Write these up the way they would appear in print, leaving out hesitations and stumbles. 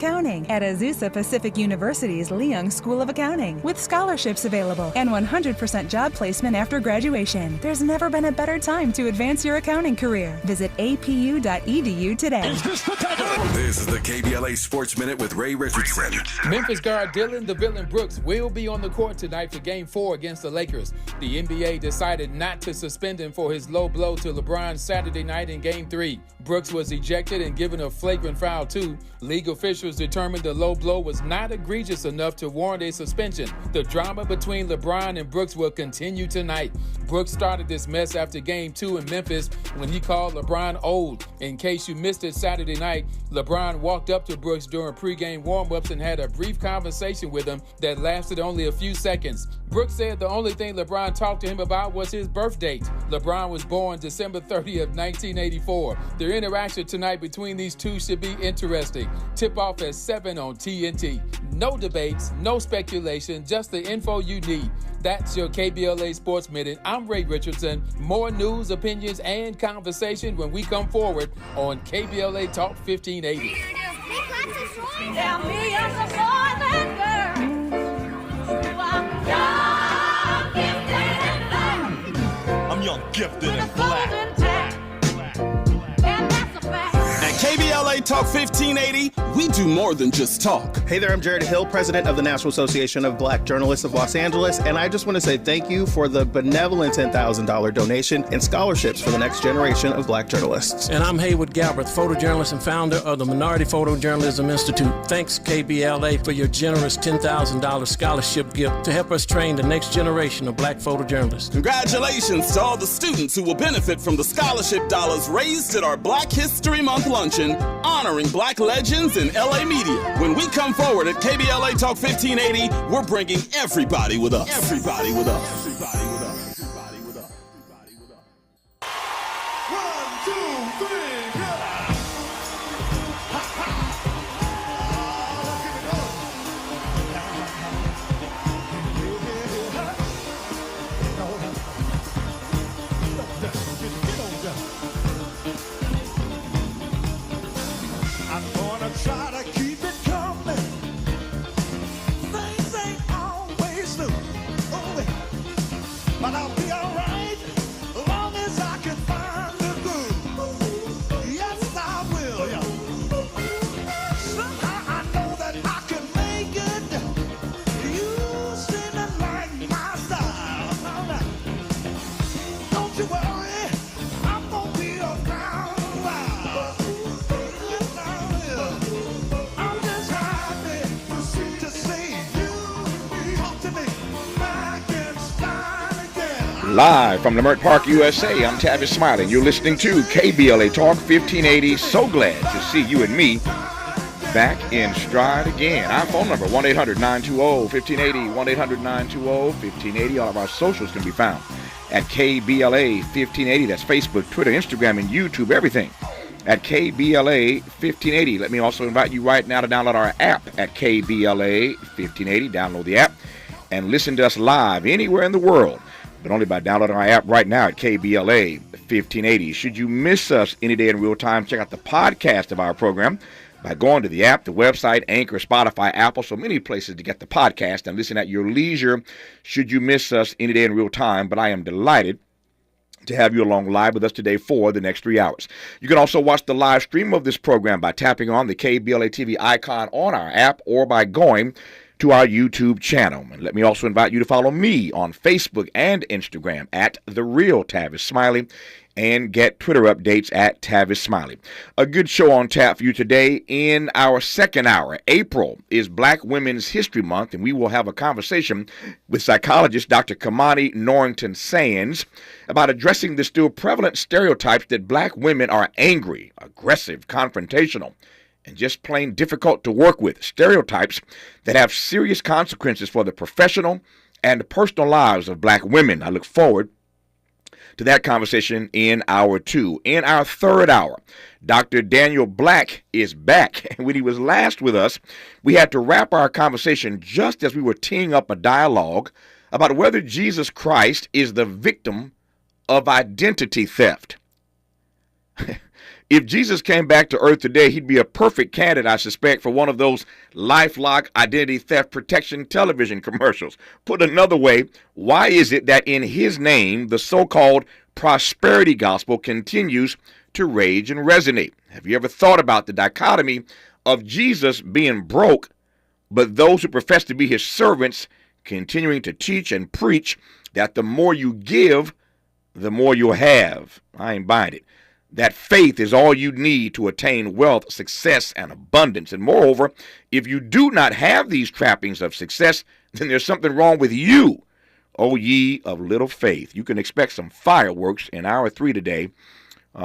Accounting at Azusa Pacific University's Leung School of Accounting, with scholarships available and 100% job placement after graduation. There's never been a better time to advance your accounting career. Visit apu.edu today. This is the KBLA Sports Minute with Ray Richardson. Memphis guard Dylan "The Villain" Brooks will be on the court tonight for Game 4 against the Lakers. The NBA decided not to suspend him for his low blow to LeBron Saturday night in Game 3. Brooks was ejected and given a flagrant foul too. League officials determined the low blow was not egregious enough to warrant a suspension. The drama between LeBron and Brooks will continue tonight. Brooks started this mess after Game 2 in Memphis when he called LeBron old. In case you missed it Saturday night, LeBron walked up to Brooks during pregame warm-ups and had a brief conversation with him that lasted only a few seconds. Brooks said the only thing LeBron talked to him about was his birth date. LeBron was born December 30th, 1984. Their interaction tonight between these two should be interesting. Tip-off at 7 on TNT. No debates, no speculation, just the info you need. That's your KBLA Sports Minute. I'm Ray Richardson. More news, opinions, and conversation when we come forward on KBLA Talk 1580. Tell me you're the boy that girl. I'm young, gifted, and black. KBLA Talk 1580, we do more than just talk. Hey there, I'm Jared Hill, president of the National Association of Black Journalists of Los Angeles, and I just want to say thank you for the benevolent $10,000 donation and scholarships for the next generation of black journalists. And I'm Haywood Galbraith, photojournalist and founder of the Minority Photojournalism Institute. Thanks, KBLA, for your generous $10,000 scholarship gift to help us train the next generation of black photojournalists. Congratulations to all the students who will benefit from the scholarship dollars raised at our Black History Month luncheon honoring black legends in LA media. When we come forward at KBLA Talk 1580, we're bringing everybody with us. Everybody with us. Everybody with us. Everybody with us. Everybody with us. 1, 2, 3, go! Try to keep it coming. Things ain't always smooth, but I'll be alright as long as I can find the groove. Yes, I will. Somehow I know that I can make it. You seem to like my style. Don't you worry, I'm gonna be around a while. Live from Leimert Park, USA, I'm Tavis, Smiley. You're listening to KBLA Talk 1580. So glad to see you and me back in stride again. Our phone number, 1-800-920-1580, 1-800-920-1580. All of our socials can be found at KBLA 1580. That's Facebook, Twitter, Instagram, and YouTube, everything at KBLA 1580. Let me also invite you right now to download our app at KBLA 1580. Download the app and listen to us live anywhere in the world, but only by downloading our app right now at KBLA 1580. Should you miss us any day in real time, check out the podcast of our program by going to the app, the website, Anchor, Spotify, Apple, so many places to get the podcast and listen at your leisure should you miss us any day in real time. But I am delighted to have you along live with us today for the next 3 hours. You can also watch the live stream of this program by tapping on the KBLA TV icon on our app or by going to our YouTube channel. And let me also invite you to follow me on Facebook and Instagram at The Real Tavis Smiley and get Twitter updates at Tavis Smiley. A good show on tap for you today. In our second hour, April is Black Women's History Month, and we will have a conversation with psychologist Dr. Kamani Norrington Sands about addressing the still prevalent stereotypes that black women are angry, aggressive, confrontational, and just plain difficult to work with. Stereotypes that have serious consequences for the professional and personal lives of black women. I look forward to that conversation in hour 2. In our third hour, Dr. Daniel Black is back. And when he was last with us, we had to wrap our conversation just as we were teeing up a dialogue about whether Jesus Christ is the victim of identity theft. If Jesus came back to earth today, he'd be a perfect candidate, I suspect, for one of those LifeLock identity theft protection television commercials. Put another way, why is it that in his name, the so-called prosperity gospel continues to rage and resonate? Have you ever thought about the dichotomy of Jesus being broke, but those who profess to be his servants continuing to teach and preach that the more you give, the more you'll have? I ain't buying it. That faith is all you need to attain wealth, success, and abundance. And moreover, if you do not have these trappings of success, then there's something wrong with you, O ye of little faith. You can expect some fireworks in hour 3 today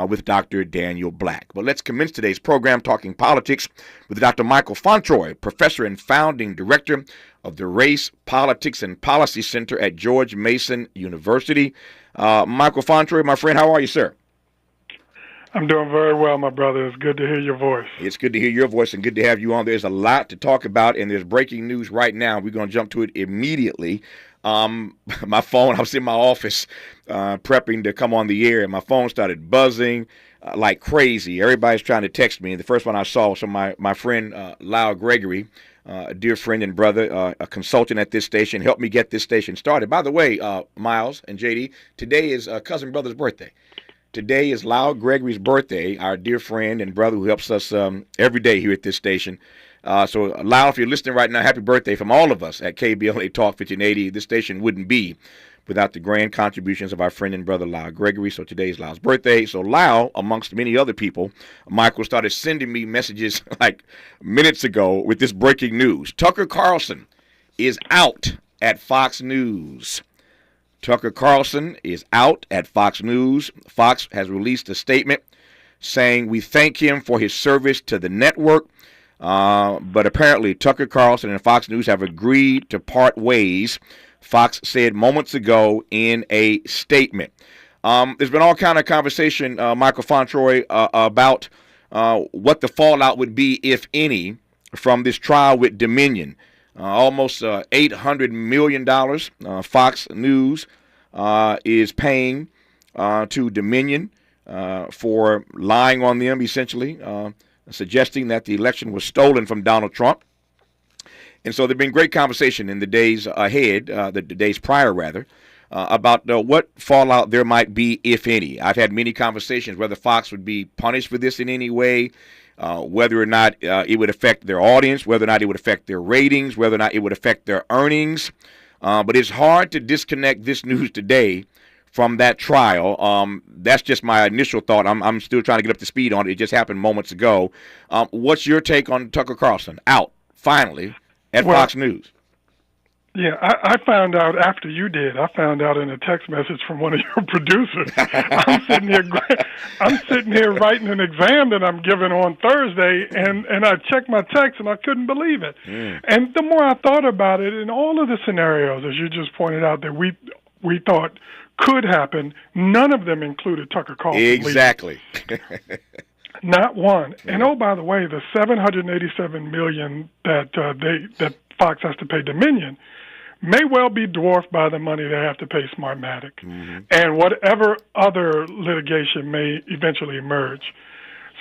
with Dr. Daniel Black. But let's commence today's program talking politics with Dr. Michael Fontroy, professor and founding director of the Race, Politics, and Policy Center at George Mason University. Michael Fontroy, my friend, how are you, sir? I'm doing very well, my brother. It's good to hear your voice. It's good to hear your voice and good to have you on. There's a lot to talk about, and there's breaking news right now. We're going to jump to it immediately. My phone, I was in my office prepping to come on the air, and my phone started buzzing like crazy. Everybody's trying to text me. And the first one I saw was from my friend Lyle Gregory, a dear friend and brother, a consultant at this station, helped me get this station started. By the way, Miles and JD, today is cousin brother's birthday. Today is Lyle Gregory's birthday, our dear friend and brother who helps us every day here at this station. So, Lyle, if you're listening right now, happy birthday from all of us at KBLA Talk 1580. This station wouldn't be without the grand contributions of our friend and brother, Lyle Gregory. So today is Lyle's birthday. So Lyle, amongst many other people, Michael started sending me messages like minutes ago with this breaking news. Tucker Carlson is out at Fox News. Tucker Carlson is out at Fox News. Fox has released a statement saying, "We thank him for his service to the network." But apparently Tucker Carlson and Fox News have agreed to part ways, Fox said moments ago in a statement. There's been all kind of conversation, Michael Fontroy, about what the fallout would be, if any, from this trial with Dominion. Almost $800 million Fox News is paying to Dominion for lying on them, essentially, suggesting that the election was stolen from Donald Trump. And so there's been great conversation in the days ahead, the days prior, rather, about what fallout there might be, if any. I've had many conversations whether Fox would be punished for this in any way, whether or not it would affect their audience, whether or not it would affect their ratings, whether or not it would affect their earnings. But it's hard to disconnect this news today from that trial. That's just my initial thought. I'm still trying to get up to speed on it. It just happened moments ago. What's your take on Tucker Carlson out, finally, at Fox News? Yeah, I found out after you did. I found out in a text message from one of your producers. I'm sitting here writing an exam that I'm giving on Thursday, and I checked my text, and I couldn't believe it. And the more I thought about it, in all of the scenarios, as you just pointed out, that we thought could happen, none of them included Tucker Carlson. Exactly. Not one. And oh, by the way, the $787 million that Fox has to pay Dominion may well be dwarfed by the money they have to pay Smartmatic and whatever other litigation may eventually emerge.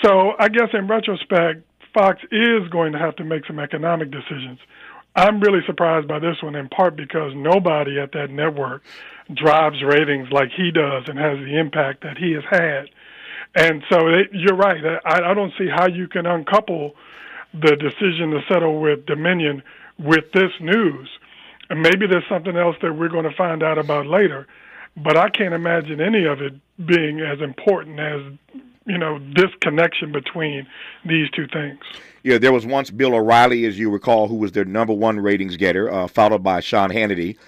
So I guess in retrospect, Fox is going to have to make some economic decisions. I'm really surprised by this one, in part because nobody at that network drives ratings like he does and has the impact that he has had. And so you're right. I don't see how you can uncouple the decision to settle with Dominion with this news. And maybe there's something else that we're going to find out about later, but I can't imagine any of it being as important as, this connection between these two things. Yeah, there was once Bill O'Reilly, as you recall, who was their number one ratings getter, followed by Sean Hannity.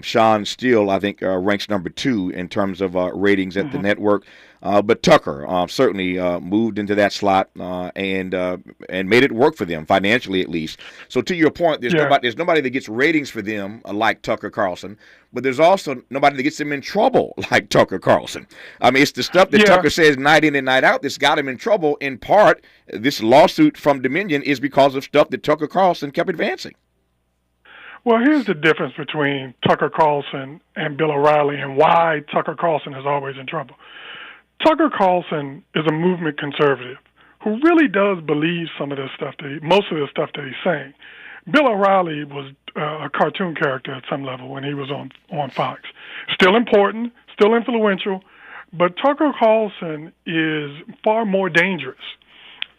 Sean still, I think, ranks number 2 in terms of ratings at the network. But Tucker certainly moved into that slot and made it work for them, financially at least. So to your point, there's nobody that gets ratings for them like Tucker Carlson, but there's also nobody that gets them in trouble like Tucker Carlson. I mean, it's the stuff that Tucker says night in and night out that's got him in trouble. In part, this lawsuit from Dominion is because of stuff that Tucker Carlson kept advancing. Well, here's the difference between Tucker Carlson and Bill O'Reilly and why Tucker Carlson is always in trouble. Tucker Carlson is a movement conservative who really does believe most of the stuff that he's saying. Bill O'Reilly was a cartoon character at some level when he was on Fox. Still important, still influential, but Tucker Carlson is far more dangerous.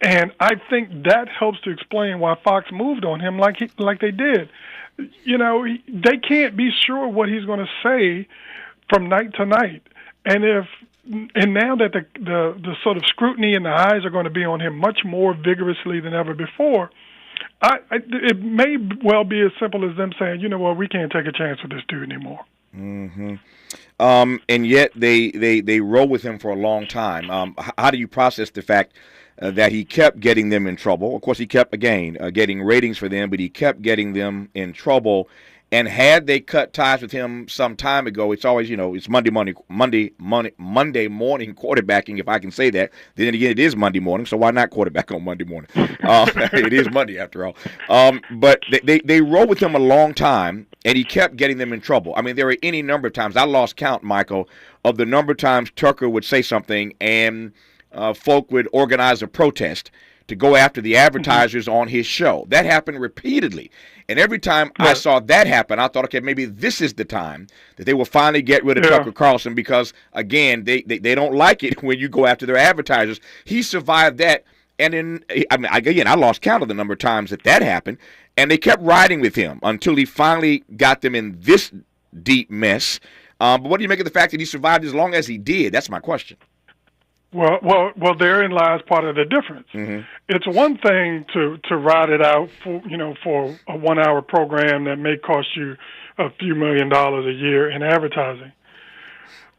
And I think that helps to explain why Fox moved on him like they did. You know, they can't be sure what he's going to say from night to night. And now that the sort of scrutiny and the eyes are going to be on him much more vigorously than ever before, it may well be as simple as them saying, you know what, we can't take a chance with this dude anymore. Mm-hmm. And yet they roll with him for a long time. How do you process the fact that he kept getting them in trouble? Of course, he kept, again, getting ratings for them, but he kept getting them in trouble. And had they cut ties with him some time ago, it's always, it's Monday morning quarterbacking, if I can say that. Then again, it is Monday morning, so why not quarterback on Monday morning? It is Monday after all. But they rode with him a long time, and he kept getting them in trouble. I mean, there were any number of times. I lost count, Michael, of the number of times Tucker would say something and folk would organize a protest to go after the advertisers on his show. That happened repeatedly. And every time I saw that happen, I thought, okay, maybe this is the time that they will finally get rid of Tucker Carlson because, again, they don't like it when you go after their advertisers. He survived that. And then, I lost count of the number of times that happened. And they kept riding with him until he finally got them in this deep mess. But what do you make of the fact that he survived as long as he did? That's my question. Well, therein lies part of the difference. Mm-hmm. It's one thing to ride it out for a 1 hour program that may cost you a few $1 million a year in advertising.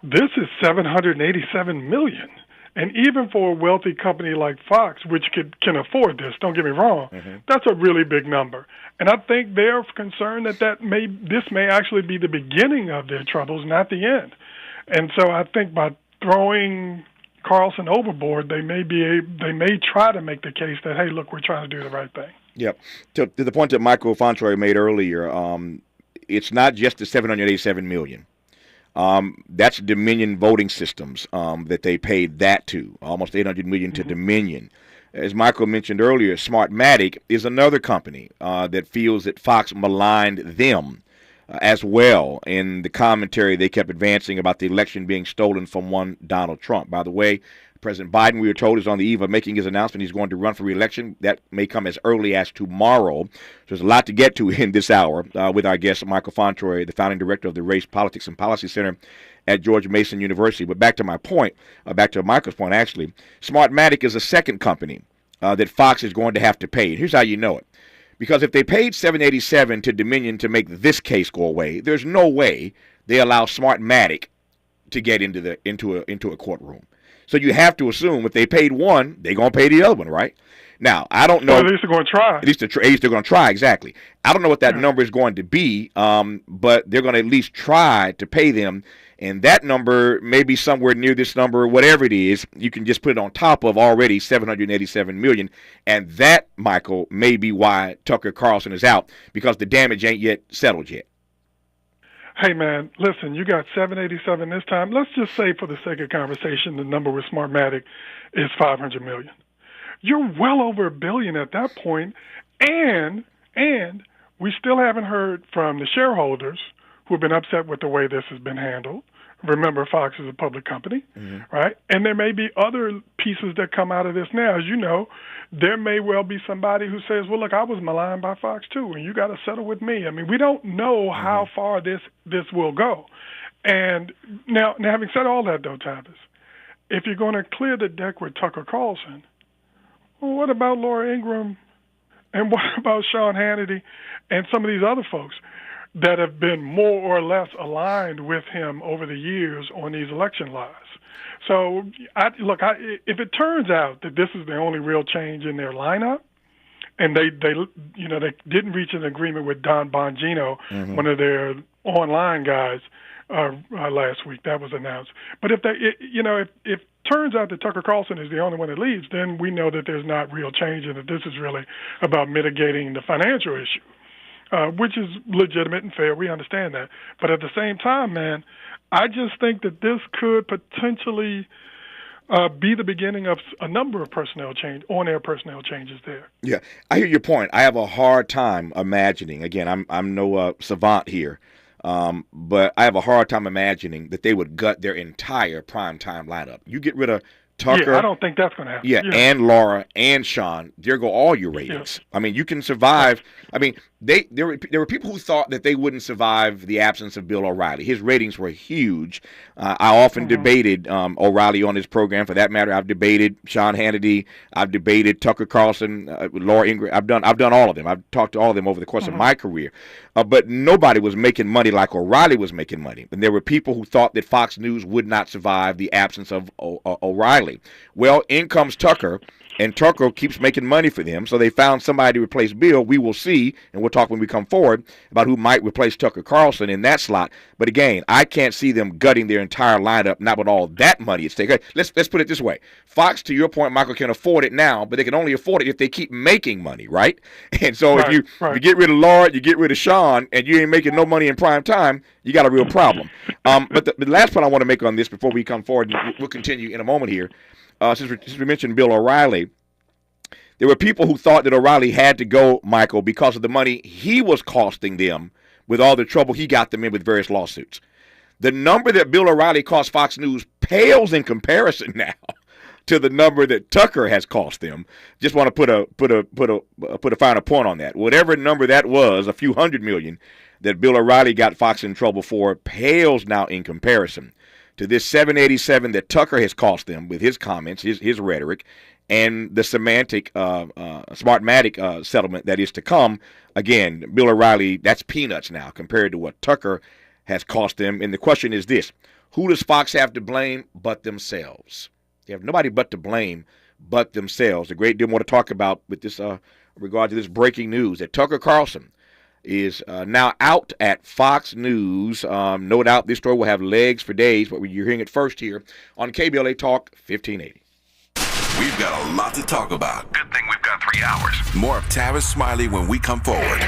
This is $787 million. And even for a wealthy company like Fox, which can afford this, don't get me wrong, that's a really big number. And I think they're concerned that this may actually be the beginning of their troubles, not the end. And so I think by throwing Carlson overboard, they may try to make the case that, hey, look, we're trying to do the right thing. Yep. To the point that Michael Fontroy made earlier, it's not just the $787 million. That's Dominion voting systems that they paid that to, almost $800 million to Dominion. As Michael mentioned earlier, Smartmatic is another company that feels that Fox maligned them as well in the commentary they kept advancing about the election being stolen from one Donald Trump. By the way, President Biden, we were told, is on the eve of making his announcement he's going to run for re-election. That may come as early as tomorrow. So there's a lot to get to in this hour with our guest, Michael Fontroy, the founding director of the Race, Politics, and Policy Center at George Mason University. But back to my point, back to Michael's point, actually, Smartmatic is a second company that Fox is going to have to pay. Here's how you know it. Because if they paid $787 to Dominion to make this case go away, there's no way they allow Smartmatic to get into a courtroom. So you have to assume if they paid one, they're going to pay the other one, right? Now, I don't know. Well, at least they're going to try. At least they're going to try, exactly. I don't know what that number is going to be, but they're going to at least try to pay them. And that number may be somewhere near this number, whatever it is. You can just put it on top of already $787 million. And that, Michael, may be why Tucker Carlson is out, because the damage ain't yet settled yet. Hey, man, listen, you got 787 this time. Let's just say, for the sake of conversation, the number with Smartmatic is $500 million. You're well over $1 billion at that point, and we still haven't heard from the shareholders who have been upset with the way this has been handled. Remember, Fox is a public company, right? And there may be other pieces that come out of this now. As you know, there may well be somebody who says, well, look, I was maligned by Fox too, and you got to settle with me. I mean, we don't know how far this will go. And now, having said all that, though, Tavis, if you're going to clear the deck with Tucker Carlson, well, what about Laura Ingraham, and what about Sean Hannity and some of these other folks that have been more or less aligned with him over the years on these election lies? So, if it turns out that this is the only real change in their lineup, and they didn't reach an agreement with Don Bongino, one of their online guys, last week, that was announced. But if it turns out that Tucker Carlson is the only one that leads, then we know that there's not real change, and that this is really about mitigating the financial issue, which is legitimate and fair. We understand that. But at the same time, man, I just think that this could potentially be the beginning of a number of on-air personnel changes there. Yeah, I hear your point. I have a hard time imagining. Again, I'm no savant here, but I have a hard time imagining that they would gut their entire primetime lineup. You get rid of Tucker. Yeah, I don't think that's going to happen. Yeah, and Laura and Sean, there go all your ratings. Yeah. I mean, you can survive. I mean, there were people who thought that they wouldn't survive the absence of Bill O'Reilly. His ratings were huge. I often debated O'Reilly on his program. For that matter, I've debated Sean Hannity. I've debated Tucker Carlson, Laura Ingraham. I've done all of them. I've talked to all of them over the course of my career. But nobody was making money like O'Reilly was making money. And there were people who thought that Fox News would not survive the absence of O'Reilly. Well, in comes Tucker, and Tucker keeps making money for them. So they found somebody to replace Bill. We will see, and we'll talk when we come forward about who might replace Tucker Carlson in that slot. But again, I can't see them gutting their entire lineup, not with all that money at stake. Let's put it this way. Fox, to your point, Michael, can afford it now, but they can only afford it if they keep making money, right? And so if you get rid of Laura, you get rid of Sean, and you ain't making no money in prime time, you got a real problem. But the last point I want to make on this before we come forward, and we'll continue in a moment here, since we mentioned Bill O'Reilly, there were people who thought that O'Reilly had to go, Michael, because of the money he was costing them with all the trouble he got them in with various lawsuits. The number that Bill O'Reilly cost Fox News pales in comparison now to the number that Tucker has cost them. Just want to put a finer point on that. Whatever number that was, a few $100 million that Bill O'Reilly got Fox in trouble for, pales now in comparison to this $787 that Tucker has cost them with his comments, his rhetoric, and the semantic, Smartmatic settlement that is to come. Again, Bill O'Reilly, that's peanuts now compared to what Tucker has cost them. And the question is this: who does Fox have to blame but themselves? They have nobody but to blame but themselves. A great deal more to talk about with this regard to this breaking news that Tucker Carlson is now out at Fox News. No doubt this story will have legs for days, but you're hearing it first here on KBLA Talk 1580. We've got a lot to talk about. Good thing we've got 3 hours. More of Tavis Smiley when we come forward.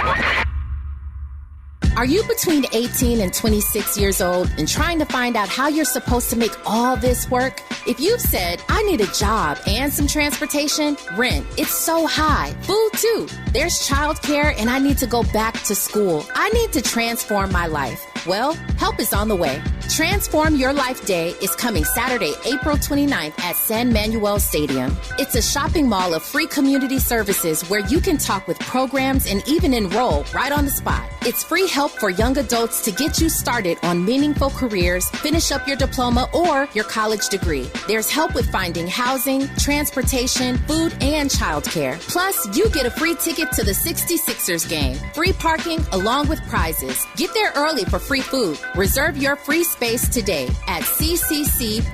Are you between 18 and 26 years old and trying to find out how you're supposed to make all this work? If you've said, I need a job and some transportation, rent, it's so high. Food too. There's childcare and I need to go back to school. I need to transform my life. Well, help is on the way. Transform Your Life Day is coming Saturday, April 29th at San Manuel Stadium. It's a shopping mall of free community services where you can talk with programs and even enroll right on the spot. It's free help for young adults to get you started on meaningful careers, finish up your diploma or your college degree. There's help with finding housing, transportation, food, and childcare. Plus, you get a free ticket to the 66ers game, free parking along with prizes. Get there early for free food. Reserve your free space today at ccc.ca.gov.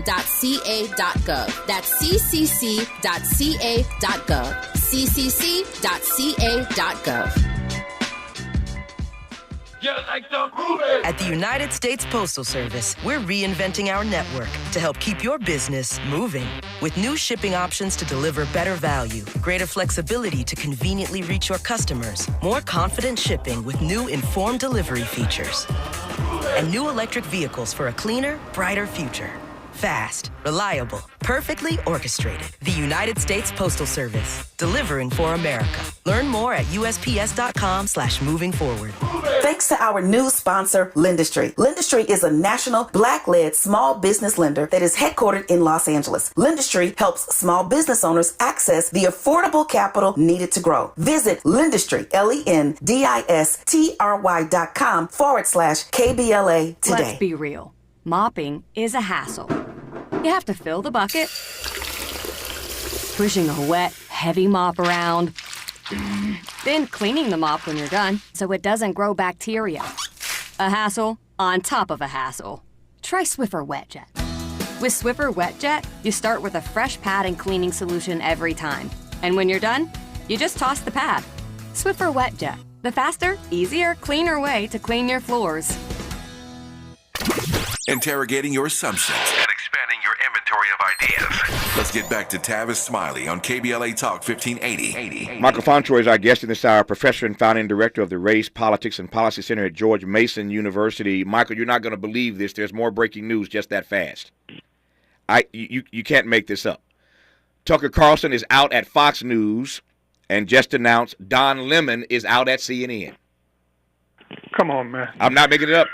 That's ccc.ca.gov. ccc.ca.gov. At the United States Postal Service, we're reinventing our network to help keep your business moving. With new shipping options to deliver better value, greater flexibility to conveniently reach your customers, more confident shipping with new informed delivery features, and new electric vehicles for a cleaner, brighter future. Fast, reliable, perfectly orchestrated. The United States Postal Service, delivering for America. Learn more at USPS.com/moving forward. Thanks to our new sponsor, Lendistry. Lendistry is a national Black-led small business lender that is headquartered in Los Angeles. Lendistry helps small business owners access the affordable capital needed to grow. Visit Lendistry, LENDISTRY.com/KBLA today. Let's be real. Mopping is a hassle. You have to fill the bucket, pushing a wet, heavy mop around, then cleaning the mop when you're done so it doesn't grow bacteria. A hassle on top of a hassle. Try Swiffer WetJet. With Swiffer WetJet, you start with a fresh pad and cleaning solution every time. And when you're done, you just toss the pad. Swiffer WetJet, the faster, easier, cleaner way to clean your floors. Interrogating your assumptions and expanding your inventory of ideas. Let's get back to Tavis Smiley on KBLA Talk 1580. Michael Fontroy is our guest in this hour, professor and founding director of the Race, Politics, and Policy Center at George Mason University. Michael, you're not going to believe this. There's more breaking news just that fast. You can't make this up. Tucker Carlson is out at Fox News and just announced Don Lemon is out at CNN. Come on, man. I'm not making it up.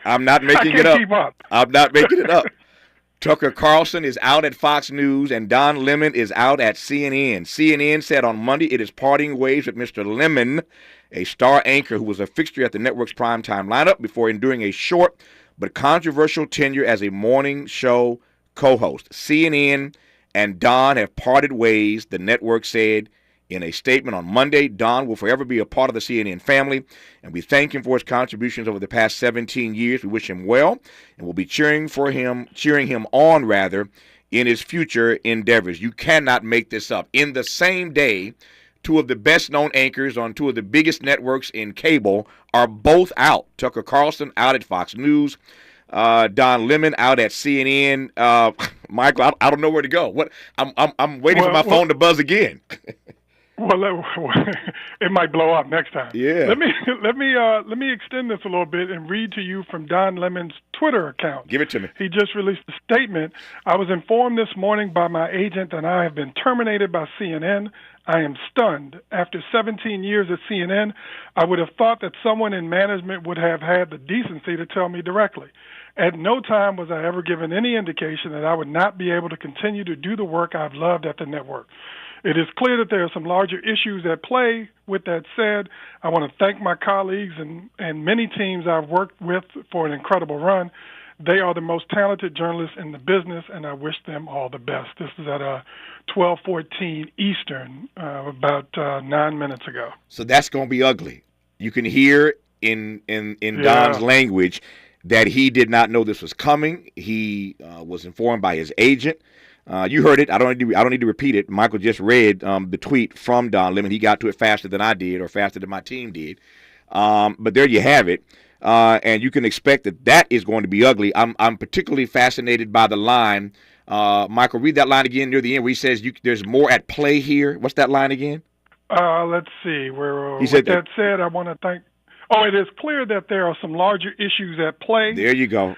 I'm not making I can't it up. keep up. I'm not making it up. Tucker Carlson is out at Fox News and Don Lemon is out at CNN. CNN said on Monday it is parting ways with Mr. Lemon, a star anchor who was a fixture at the network's primetime lineup before enduring a short but controversial tenure as a morning show co-host. CNN and Don have parted ways, the network said in a statement on Monday. Don will forever be a part of the CNN family, and we thank him for his contributions over the past 17 years. We wish him well, and we'll be cheering him on, in his future endeavors. You cannot make this up. In the same day, two of the best-known anchors on two of the biggest networks in cable are both out. Tucker Carlson out at Fox News, Don Lemon out at CNN. Michael, I don't know where to go. I'm waiting for my phone to buzz again. Well, it might blow up next time. Yeah. Let me extend this a little bit and read to you from Don Lemon's Twitter account. Give it to me. He just released a statement. I was informed this morning by my agent that I have been terminated by CNN. I am stunned. After 17 years at CNN, I would have thought that someone in management would have had the decency to tell me directly. At no time was I ever given any indication that I would not be able to continue to do the work I've loved at the network. It is clear that there are some larger issues at play. With that said, I want to thank my colleagues and many teams I've worked with for an incredible run. They are the most talented journalists in the business, and I wish them all the best. This is at 12:14 Eastern, about 9 minutes ago. So that's going to be ugly. You can hear in Don's language that he did not know this was coming. He was informed by his agent. You heard it. I don't need to repeat it. Michael just read the tweet from Don Lemon. He got to it faster than I did, or faster than my team did. But there you have it. And you can expect that is going to be ugly. I'm particularly fascinated by the line. Michael, read that line again near the end where he says there's more at play here. What's that line again? Let's see. With that said, I want to thank. Oh, it is clear that there are some larger issues at play. There you go.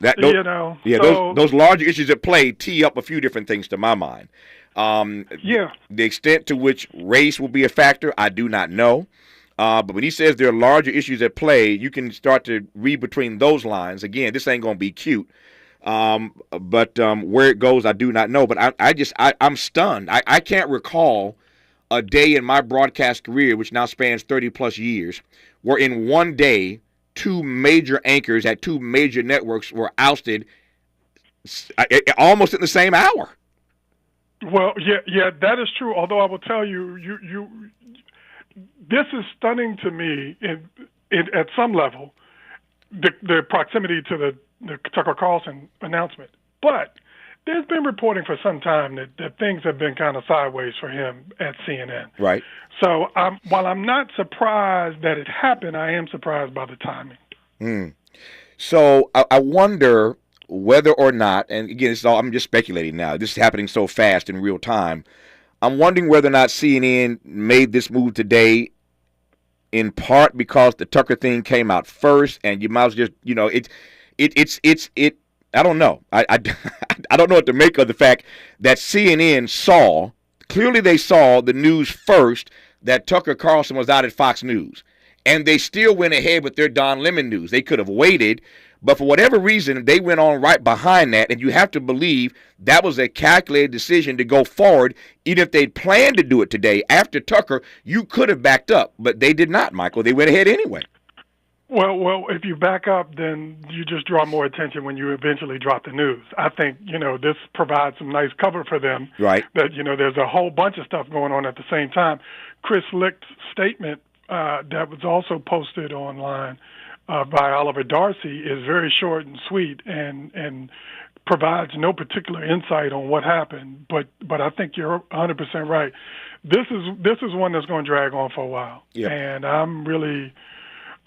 Those larger issues at play tee up a few different things to my mind. The extent to which race will be a factor, I do not know. But when he says there are larger issues at play, you can start to read between those lines. Again, this ain't going to be cute. But where it goes, I do not know. But I'm stunned. I can't recall a day in my broadcast career, which now spans 30-plus years, where in one day, two major anchors at two major networks were ousted almost in the same hour. Well, yeah, that is true. Although I will tell you, this is stunning to me at some level, the proximity to the Tucker Carlson announcement. But there's been reporting for some time that things have been kind of sideways for him at CNN. Right. So while I'm not surprised that it happened, I am surprised by the timing. So I wonder whether or not, and again, I'm just speculating now. This is happening so fast in real time. I'm wondering whether or not CNN made this move today in part because the Tucker thing came out first, and you might as well just, it's I don't know. I don't know what to make of the fact that CNN clearly they saw the news first that Tucker Carlson was out at Fox News, and they still went ahead with their Don Lemon news. They could have waited, but for whatever reason, they went on right behind that, and you have to believe that was a calculated decision to go forward. Even if they'd planned to do it today after Tucker, you could have backed up, but they did not, Michael. They went ahead anyway. Well, if you back up, then you just draw more attention when you eventually drop the news. I think, this provides some nice cover for them. Right. That, there's a whole bunch of stuff going on at the same time. Chris Licht's statement that was also posted online by Oliver Darcy is very short and sweet and provides no particular insight on what happened. But I think you're 100% right. This is one that's going to drag on for a while. Yep. And I'm really...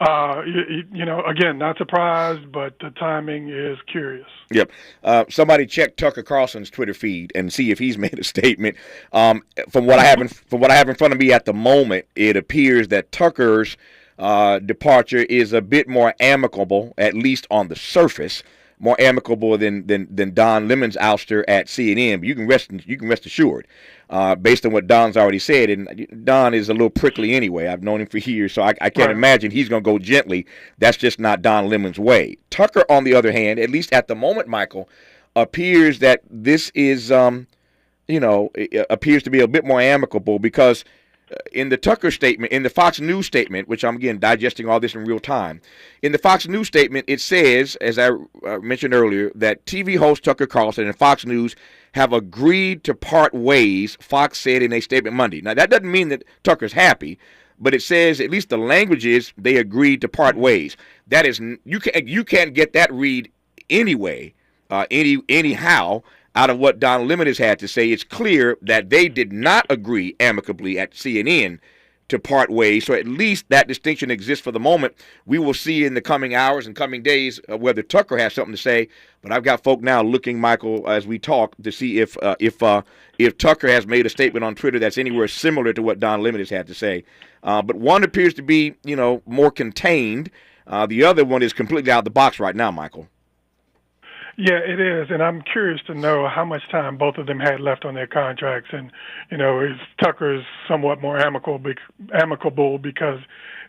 again, not surprised, but the timing is curious. Yep. Somebody check Tucker Carlson's Twitter feed and see if he's made a statement. From what I have in front of me at the moment, it appears that Tucker's departure is a bit more amicable, at least on the surface. more amicable than Don Lemon's ouster at CNN. But you can rest assured, based on what Don's already said, and Don is a little prickly anyway. I've known him for years, so I can't imagine he's going to go gently. That's just not Don Lemon's way. Tucker, on the other hand, at least at the moment, Michael, appears that this is, it appears to be a bit more amicable because in the Tucker statement, in the Fox News statement, which I'm, again, digesting all this in real time, in the Fox News statement, it says, as I mentioned earlier, that TV host Tucker Carlson and Fox News have agreed to part ways, Fox said in a statement Monday. Now, that doesn't mean that Tucker's happy, but it says, at least the language is, they agreed to part ways. That is, you can't get that read anyway, anyhow, out of what Don Lemon has had to say. It's clear that they did not agree amicably at CNN to part ways. So at least that distinction exists for the moment. We will see in the coming hours and coming days whether Tucker has something to say. But I've got folk now looking, Michael, as we talk, to see if Tucker has made a statement on Twitter that's anywhere similar to what Don Lemon has had to say. But one appears to be, more contained. The other one is completely out of the box right now, Michael. Yeah, it is, and I'm curious to know how much time both of them had left on their contracts. And is Tucker's somewhat more amicable because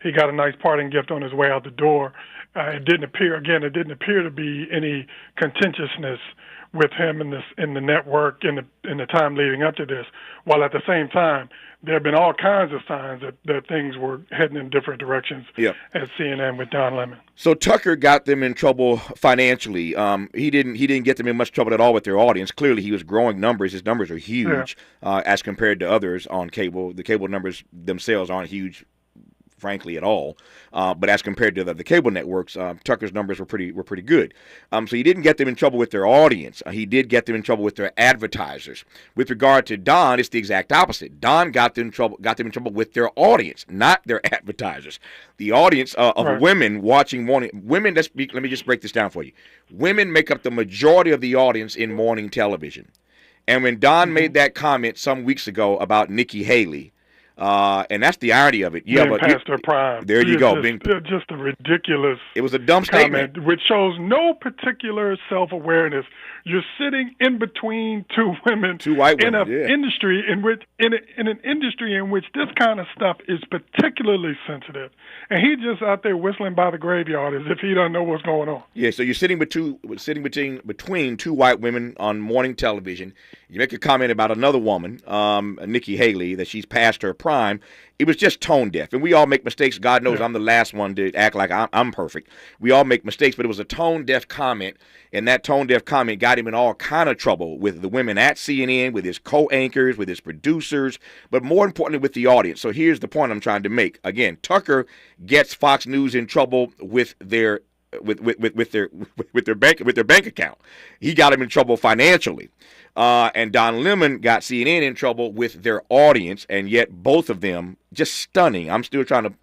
he got a nice parting gift on his way out the door. It didn't appear to be any contentiousness with him in the network in the time leading up to this. While at the same time, there have been all kinds of signs that things were heading in different directions at CNN with Don Lemon. So Tucker got them in trouble financially. He didn't get them in much trouble at all with their audience. Clearly, he was growing numbers. His numbers are huge as compared to others on cable. The cable numbers themselves aren't huge, frankly, at all. But as compared to the cable networks, Tucker's numbers were pretty good. So he didn't get them in trouble with their audience. He did get them in trouble with their advertisers. With regard to Don, it's the exact opposite. Don got them in trouble with their audience, not their advertisers. The audience of women watching morning women. Let me just break this down for you. Women make up the majority of the audience in morning television. And when Don made that comment some weeks ago about Nikki Haley. And that's the irony of it. Being past her prime. There you go. Just a ridiculous. It was a dumb statement, which shows no particular self-awareness. You're sitting in between two white women, in an industry in which this kind of stuff is particularly sensitive, and he's just out there whistling by the graveyard as if he doesn't know what's going on. Yeah. So you're sitting between two white women on morning television. You make a comment about another woman, Nikki Haley, that she's past her prime. It was just tone deaf, and we all make mistakes. God knows I'm the last one to act like I'm perfect. We all make mistakes, but it was a tone deaf comment, and that tone deaf comment got him in all kind of trouble with the women at CNN, with his co-anchors, with his producers, but more importantly with the audience. So here's the point I'm trying to make. Again, Tucker gets Fox News in trouble with their bank account. He got him in trouble financially. And Don Lemon got CNN in trouble with their audience, and yet both of them, just stunning. I'm still trying to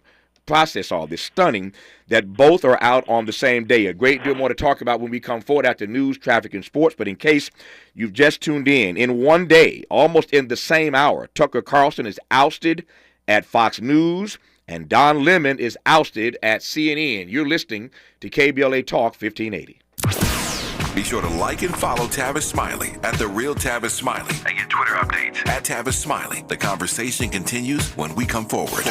process all this. Stunning that both are out on the same day. A great deal more to talk about when we come forward after news, traffic, and sports. But in case you've just tuned in one day, almost in the same hour, Tucker Carlson is ousted at Fox News, and Don Lemon is ousted at CNN. You're listening to KBLA Talk 1580. Be sure to like and follow Tavis Smiley at The Real Tavis Smiley and get Twitter updates at Tavis Smiley. The conversation continues when we come forward.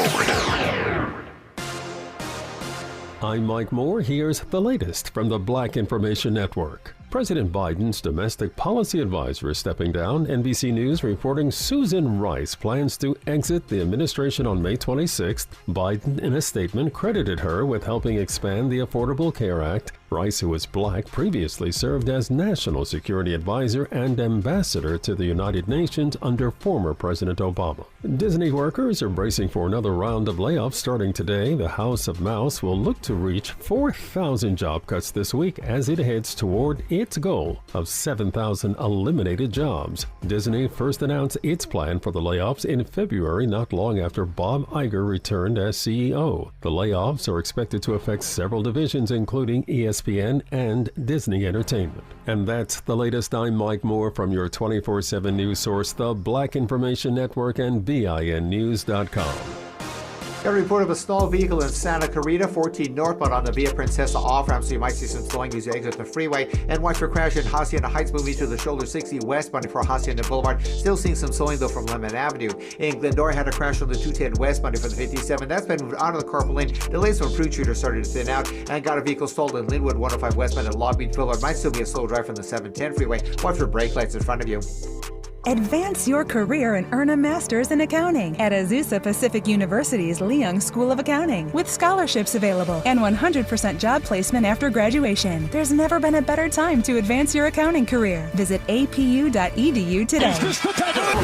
I'm Mike Moore. Here's the latest from the Black Information Network. President Biden's domestic policy advisor is stepping down. NBC News reporting Susan Rice plans to exit the administration on May 26th. Biden, in a statement, credited her with helping expand the Affordable Care Act. Rice, who was black, previously served as National Security Advisor and Ambassador to the United Nations under former President Obama. Disney workers are bracing for another round of layoffs starting today. The House of Mouse will look to reach 4,000 job cuts this week as it heads toward its goal of 7,000 eliminated jobs. Disney first announced its plan for the layoffs in February, not long after Bob Iger returned as CEO. The layoffs are expected to affect several divisions, including ESPN and Disney Entertainment. And that's the latest. I'm Mike Moore from your 24/7 news source, the Black Information Network and BINnews.com. Got a report of a stalled vehicle in Santa Clarita, 14 northbound on the Via Princesa off-ramp, so you might see some slowing as you exit the freeway. And watch for crash in Hacienda Heights, moving to the shoulder 60 westbound before Hacienda Boulevard. Still seeing some slowing, though, from Lemon Avenue. In Glendora, had a crash on the 210 westbound for the 57. That's been moved out of the carpool lane. Delays from Fruit Shooter started to thin out. And got a vehicle stalled in Linwood, 105 westbound at Long Beach Boulevard. Might still be a slow drive from the 710 freeway. Watch for brake lights in front of you. Advance your career and earn a master's in accounting at Azusa Pacific University's Leung School of Accounting, with scholarships available and 100% job placement after graduation. There's never been a better time to advance your accounting career. Visit apu.edu today.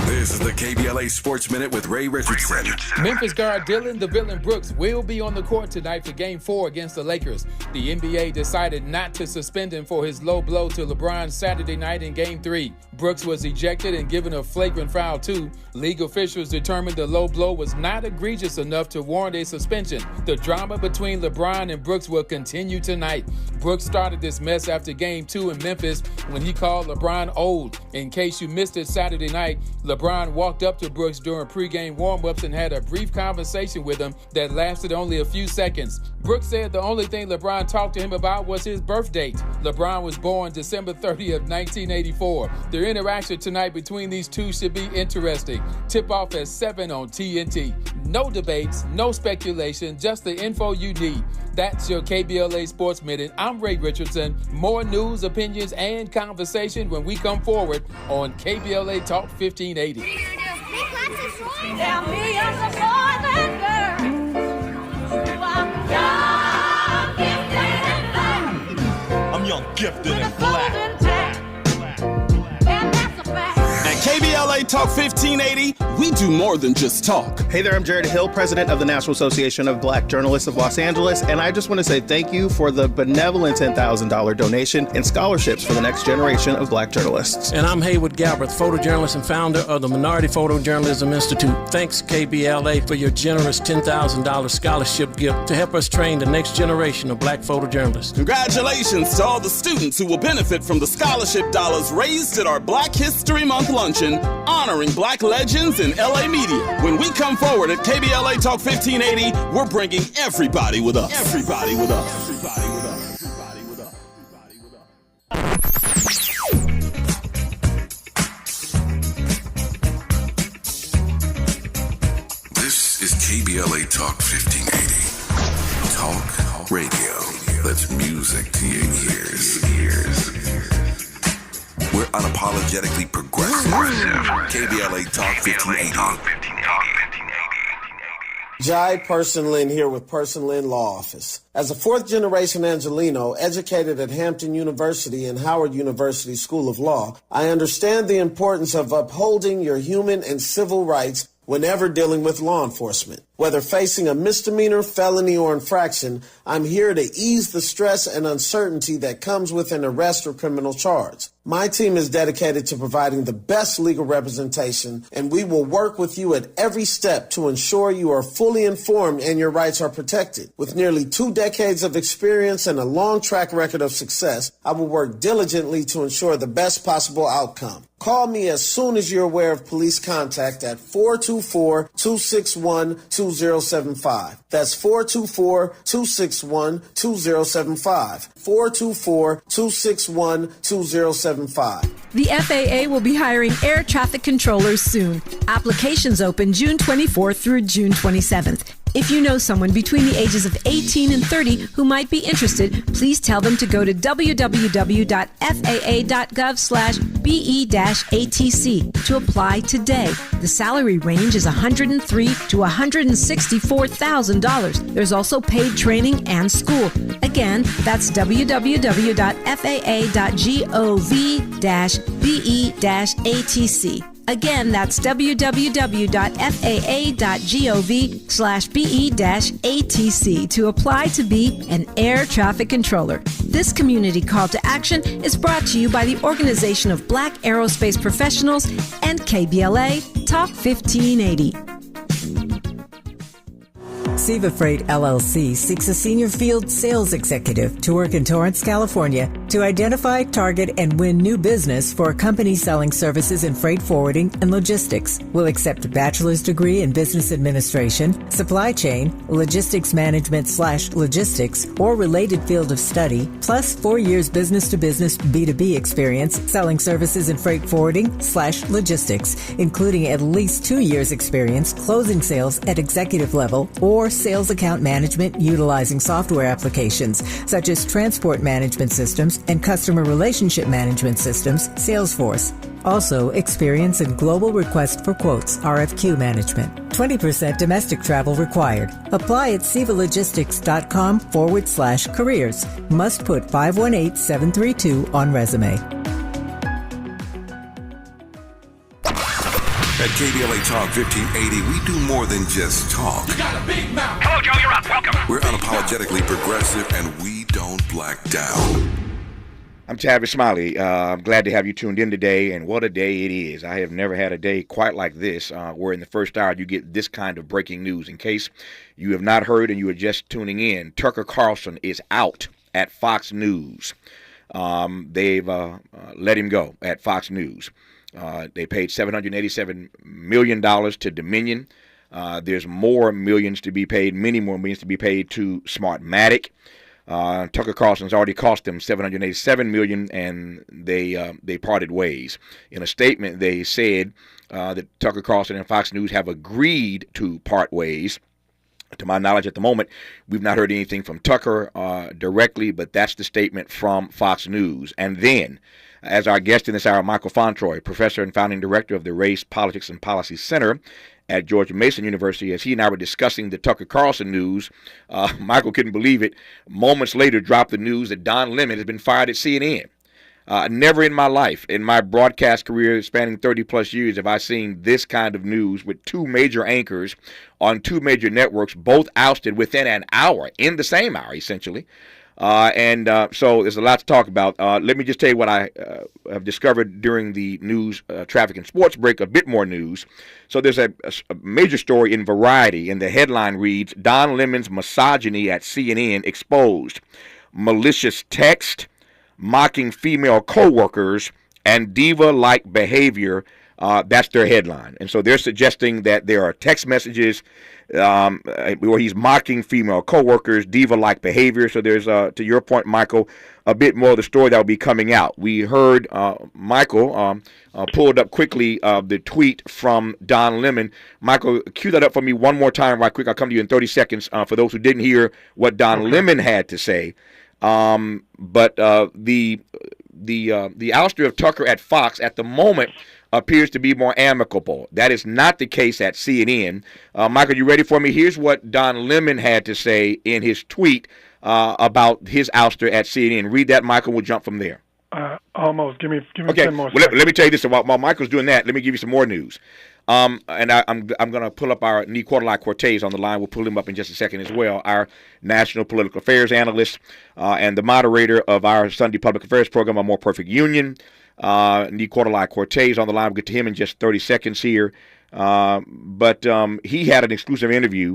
This is the KBLA Sports Minute with Ray Richardson. Memphis guard Dylan "The Villain" Brooks will be on the court tonight for Game 4 against the Lakers. The NBA decided not to suspend him for his low blow to LeBron Saturday night in Game 3. Brooks was ejected and given a flagrant foul too. League officials determined the low blow was not egregious enough to warrant a suspension. The drama between LeBron and Brooks will continue tonight. Brooks started this mess after Game 2 in Memphis when he called LeBron old. In case you missed it Saturday night, LeBron walked up to Brooks during pregame warm-ups and had a brief conversation with him that lasted only a few seconds. Brooks said the only thing LeBron talked to him about was his birth date. LeBron was born December 30th, 1984. Their interaction tonight between these two should be interesting. Tip-off at 7 on TNT. No debates, no speculation, just the info you need. That's your KBLA Sports Minute. I'm Ray Richardson. More news, opinions, and conversation when we come forward on KBLA Talk 1580. There are millions of boys and girls who are young, gifted, and black. I'm young, gifted, and black. KBLA Talk 1580, we do more than just talk. Hey there, I'm Jared Hill, president of the National Association of Black Journalists of Los Angeles, and I just want to say thank you for the benevolent $10,000 donation and scholarships for the next generation of black journalists. And I'm Haywood Galbraith, photojournalist and founder of the Minority Photojournalism Institute. Thanks, KBLA, for your generous $10,000 scholarship gift to help us train the next generation of black photojournalists. Congratulations to all the students who will benefit from the scholarship dollars raised at our Black History Month luncheon, honoring black legends in LA media. When we come forward at KBLA Talk 1580, we're bringing everybody with us. Everybody with us. Everybody with us. Everybody with us. Everybody with us. This is KBLA Talk 1580. Talk radio. That's music to your ears. We're unapologetically progressive. KBLA Talk 1580. Jai Person Lynn here with Person Lynn Law Office. As a fourth-generation Angelino, educated at Hampton University and Howard University School of Law, I understand the importance of upholding your human and civil rights whenever dealing with law enforcement. Whether facing a misdemeanor, felony, or infraction, I'm here to ease the stress and uncertainty that comes with an arrest or criminal charge. My team is dedicated to providing the best legal representation, and we will work with you at every step to ensure you are fully informed and your rights are protected. With nearly 2 decades of experience and a long track record of success, I will work diligently to ensure the best possible outcome. Call me as soon as you're aware of police contact at 424-261-2075. That's 424-261-2075. 424-261-2075. The FAA will be hiring air traffic controllers soon. Applications open June 24th through June 27th. If you know someone between the ages of 18 and 30 who might be interested, please tell them to go to www.faa.gov/BE-ATC to apply today. The salary range is $103,000 to $164,000. There's also paid training and school. Again, that's www.faa.gov/BE-ATC. Again, that's www.faa.gov/BE-ATC to apply to be an air traffic controller. This community call to action is brought to you by the Organization of Black Aerospace Professionals and KBLA Talk 1580. Siva Freight LLC seeks a senior field sales executive to work in Torrance, California To identify, target, and win new business for a company selling services in freight forwarding and logistics. We'll accept a bachelor's degree in business administration, supply chain, logistics management/logistics, or related field of study, plus 4 years business-to-business B2B experience selling services in freight forwarding/logistics, including at least 2 years experience closing sales at executive level or sales account management utilizing software applications such as transport management systems and customer relationship management systems, Salesforce. Also, experience in global request for quotes, RFQ management. 20% domestic travel required. Apply at civalogistics.com/careers. Must put 518732 on resume. At KBLA Talk 1580, we do more than just talk. You got a big mouth. Hello, Joe, you're up. Welcome. We're unapologetically progressive, and we don't black down. I'm Tavis Smiley. I'm glad to have you tuned in today, and what a day it is. I have never had a day quite like this, where in the first hour you get this kind of breaking news. In case you have not heard and you are just tuning in, Tucker Carlson is out at Fox News. They've let him go at Fox News. They paid $787 million to Dominion. There's more millions to be paid, many more millions to be paid to Smartmatic. Tucker Carlson's already cost them $787 million, and they parted ways. In a statement, they said that Tucker Carlson and Fox News have agreed to part ways. To my knowledge, at the moment, we've not heard anything from Tucker directly, but that's the statement from Fox News. And then, as our guest in this hour, Michael Fontroy, professor and founding director of the Race, Politics, and Policy Center at George Mason University, as he and I were discussing the Tucker Carlson news, Michael couldn't believe it. Moments later, dropped the news that Don Lemon has been fired at CNN. Never in my life, in my broadcast career spanning 30-plus years, have I seen this kind of news with two major anchors on two major networks, both ousted within an hour, in the same hour, essentially. So there's a lot to talk about. Let me just tell you what I have discovered during the news, traffic, and sports break, a bit more news. So there's a major story in Variety, and the headline reads, Don Lemon's misogyny at CNN exposed. Malicious text, mocking female co-workers, and diva-like behavior. That's their headline. And so they're suggesting that there are text messages where he's mocking female co-workers, diva-like behavior. So there's, to your point, Michael, a bit more of the story that will be coming out. We heard Michael pulled up quickly the tweet from Don Lemon. Michael, cue that up for me one more time right quick. I'll come to you in 30 seconds for those who didn't hear what Don Lemon had to say. But the ouster of Tucker at Fox at the moment appears to be more amicable. That is not the case at CNN. Michael, you ready for me? Here's what Don Lemon had to say in his tweet about his ouster at CNN. Read that, Michael. We'll jump from there. Almost. Give me okay. 10 more Let me tell you this. While Michael's doing that, let me give you some more news. And I'm going to pull up our Nicolai Cortez on the line. We'll pull him up in just a second as well. Our national political affairs analyst and the moderator of our Sunday public affairs program, A More Perfect Union. Nicolai Cortez on the line. We'll get to him in just 30 seconds here. But he had an exclusive interview,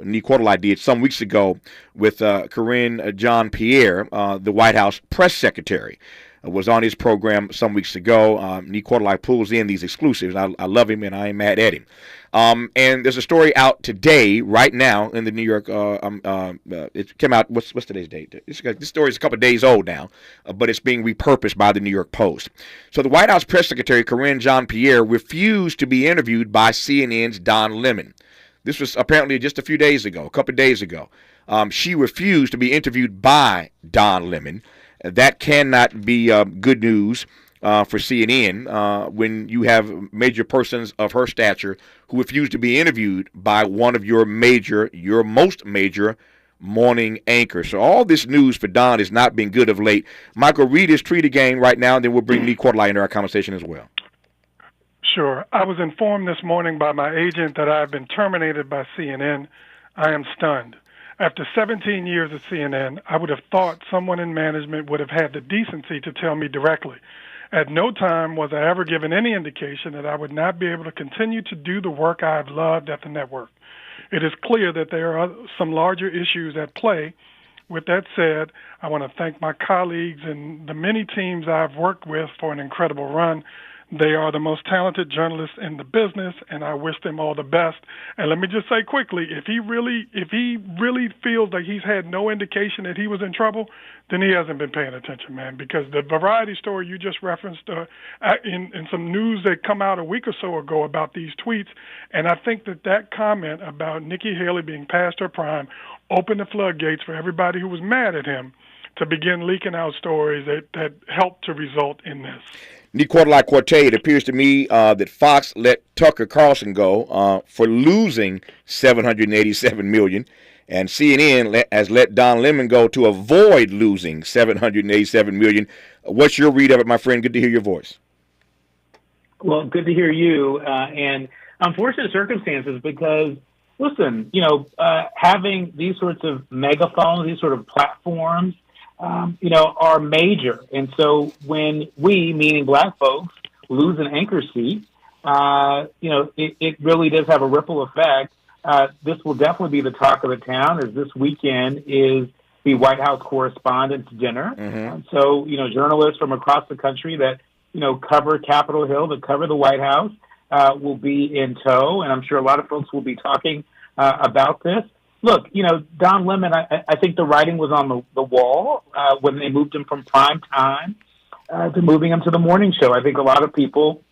Nicolai did some weeks ago with Karine Jean-Pierre, the White House press secretary. Was on his program some weeks ago. Nicolai pulls in these exclusives. I love him, and I ain't mad at him. And there's a story out today, right now, in the New York. It came out. What's today's date? This story is a couple of days old now, but it's being repurposed by the New York Post. So the White House press secretary, Karine Jean-Pierre, refused to be interviewed by CNN's Don Lemon. This was apparently just a couple of days ago. She refused to be interviewed by Don Lemon. That cannot be good news for CNN when you have major persons of her stature who refuse to be interviewed by one of your most major morning anchors. So all this news for Don has not been good of late. Michael, read his tweet again right now, and then we'll bring Nicolai into our conversation as well. Sure. I was informed this morning by my agent that I have been terminated by CNN. I am stunned. After 17 years at CNN, I would have thought someone in management would have had the decency to tell me directly. At no time was I ever given any indication that I would not be able to continue to do the work I have loved at the network. It is clear that there are some larger issues at play with that said, I want to thank my colleagues and the many teams I've worked with for an incredible run. They are the most talented journalists in the business, and I wish them all the best. And let me just say quickly, if he really feels like he's had no indication that he was in trouble, then he hasn't been paying attention, man, because the Variety story you just referenced in some news that come out a week or so ago about these tweets, and I think that comment about Nikki Haley being past her prime opened the floodgates for everybody who was mad at him to begin leaking out stories that helped to result in this. Nicola Corte, it appears to me that Fox let Tucker Carlson go for losing $787 million, and CNN has let Don Lemon go to avoid losing $787 million. What's your read of it, my friend? Good to hear your voice. Well, good to hear you. And unfortunate circumstances because, listen, having these sorts of megaphones, these sort of platforms, are major. And so when we, meaning black folks, lose an anchor seat, it really does have a ripple effect. This will definitely be the talk of the town, as this weekend is the White House Correspondents' Dinner. Mm-hmm. So, journalists from across the country that, cover Capitol Hill, that cover the White House, will be in tow. And I'm sure a lot of folks will be talking about this. Look, Don Lemon, I think the writing was on the wall when they moved him from prime time to moving him to the morning show. I think a lot of people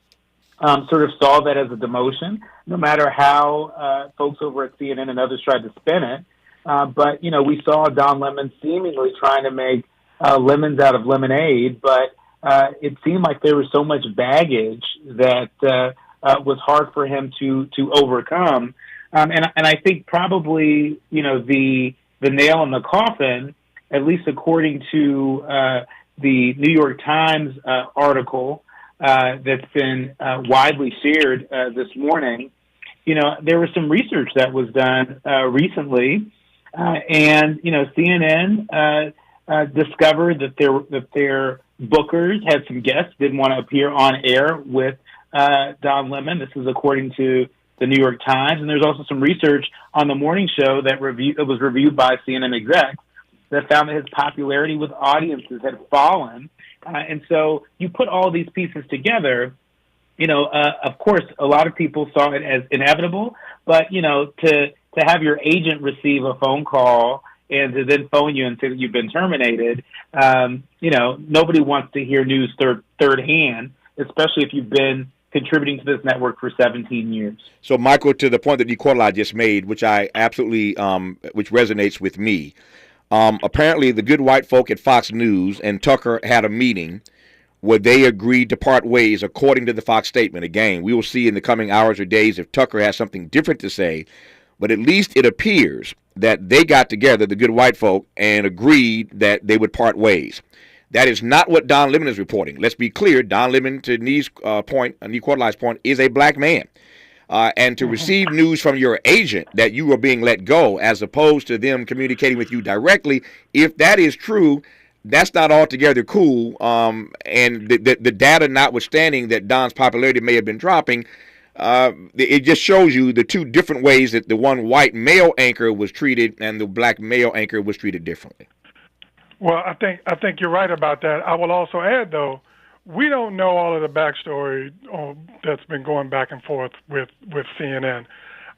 sort of saw that as a demotion, no matter how folks over at CNN and others tried to spin it. But, we saw Don Lemon seemingly trying to make lemons out of lemonade, but it seemed like there was so much baggage that was hard for him to overcome. And I think probably, the nail in the coffin, at least according to the New York Times article that's been widely shared this morning, there was some research that was done recently, and CNN discovered that their bookers had some guests didn't want to appear on air with Don Lemon. This is according to the New York Times, and there's also some research on the morning show that was reviewed by CNN execs that found that his popularity with audiences had fallen. And so you put all these pieces together, of course, a lot of people saw it as inevitable, but, to have your agent receive a phone call and to then phone you and say that you've been terminated, nobody wants to hear news third hand, especially if you've been contributing to this network for 17 years. So, Michael, to the point that Nicola just made, which I absolutely, which resonates with me, apparently the good white folk at Fox News and Tucker had a meeting where they agreed to part ways according to the Fox statement. Again, we will see in the coming hours or days if Tucker has something different to say, but at least it appears that they got together, the good white folk, and agreed that they would part ways. That is not what Don Lemon is reporting. Let's be clear. Don Lemon, to Nee's point, Nicolai's point, is a black man. And to receive news from your agent that you are being let go, as opposed to them communicating with you directly, if that is true, that's not altogether cool. And the data notwithstanding that Don's popularity may have been dropping, it just shows you the two different ways that the one white male anchor was treated and the black male anchor was treated differently. Well, I think you're right about that. I will also add, though, we don't know all of the backstory that's been going back and forth with CNN.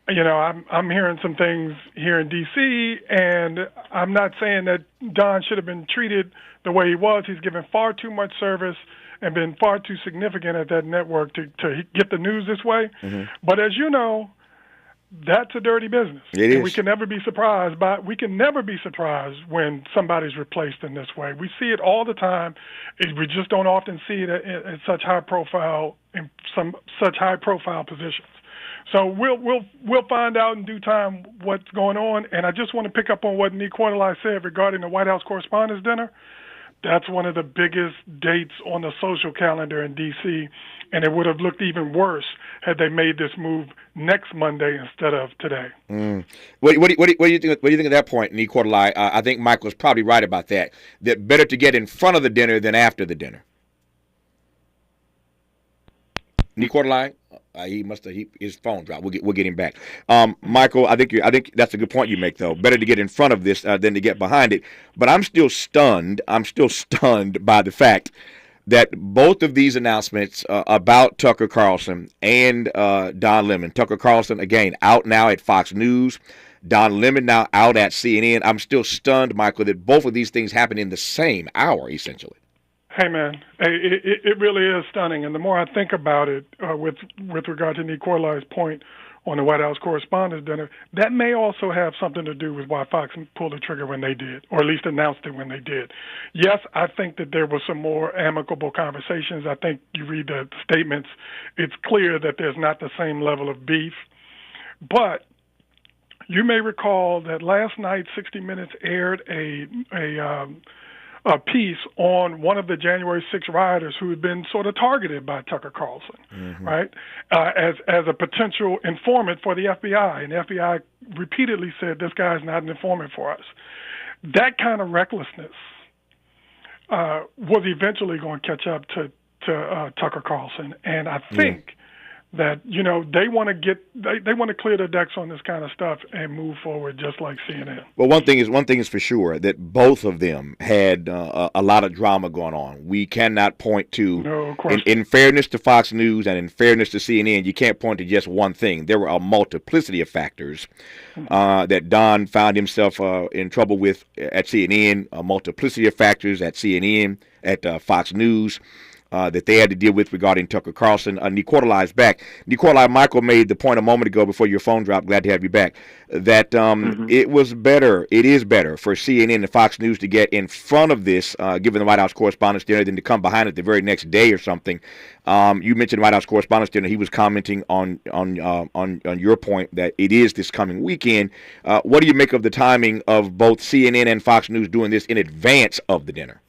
I'm hearing some things here in D.C., and I'm not saying that Don should have been treated the way he was. He's given far too much service and been far too significant at that network to get the news this way. Mm-hmm. But as you know, that's a dirty business. It is. We can never be surprised when somebody's replaced in this way. We see it all the time. We just don't often see it in such high profile positions. So we'll find out in due time what's going on. And I just want to pick up on what Nicolai said regarding the White House Correspondents' Dinner. That's one of the biggest dates on the social calendar in D.C., and it would have looked even worse had they made this move next Monday instead of today. What do you think? What do you think at that point, Nicolai? I think Michael's probably right about that. That better to get in front of the dinner than after the dinner. Nicolai, He must have his phone dropped. We'll get him back. Michael, I think that's a good point you make, though. Better to get in front of this than to get behind it. But I'm still stunned. I'm still stunned by the fact that both of these announcements about Tucker Carlson and Don Lemon. Tucker Carlson, again, out now at Fox News. Don Lemon now out at CNN. I'm still stunned, Michael, that both of these things happen in the same hour, essentially. Hey, man, it really is stunning. And the more I think about it, with regard to Nicola's point on the White House Correspondents' Dinner, that may also have something to do with why Fox pulled the trigger when they did, or at least announced it when they did. Yes, I think that there were some more amicable conversations. I think you read the statements, it's clear that there's not the same level of beef. But you may recall that last night 60 Minutes aired a piece on one of the January 6 rioters who had been sort of targeted by Tucker Carlson, right, as a potential informant for the FBI. And the FBI repeatedly said, this guy's not an informant for us. That kind of recklessness was eventually going to catch up to Tucker Carlson. And I think that, they want to clear the decks on this kind of stuff and move forward just like CNN. Well, one thing is for sure that both of them had a lot of drama going on. We cannot point to, in fairness to Fox News and in fairness to CNN, you can't point to just one thing. There were a multiplicity of factors that Don found himself in trouble with at CNN, a multiplicity of factors at CNN, at Fox News, that they had to deal with regarding Tucker Carlson. Nicolai is back. Nicolai, Michael made the point a moment ago before your phone dropped, glad to have you back, that it is better for CNN and Fox News to get in front of this, given the White House Correspondents' Dinner, than to come behind it the very next day or something. You mentioned White House Correspondents' Dinner. He was commenting on your point that it is this coming weekend. What do you make of the timing of both CNN and Fox News doing this in advance of the dinner?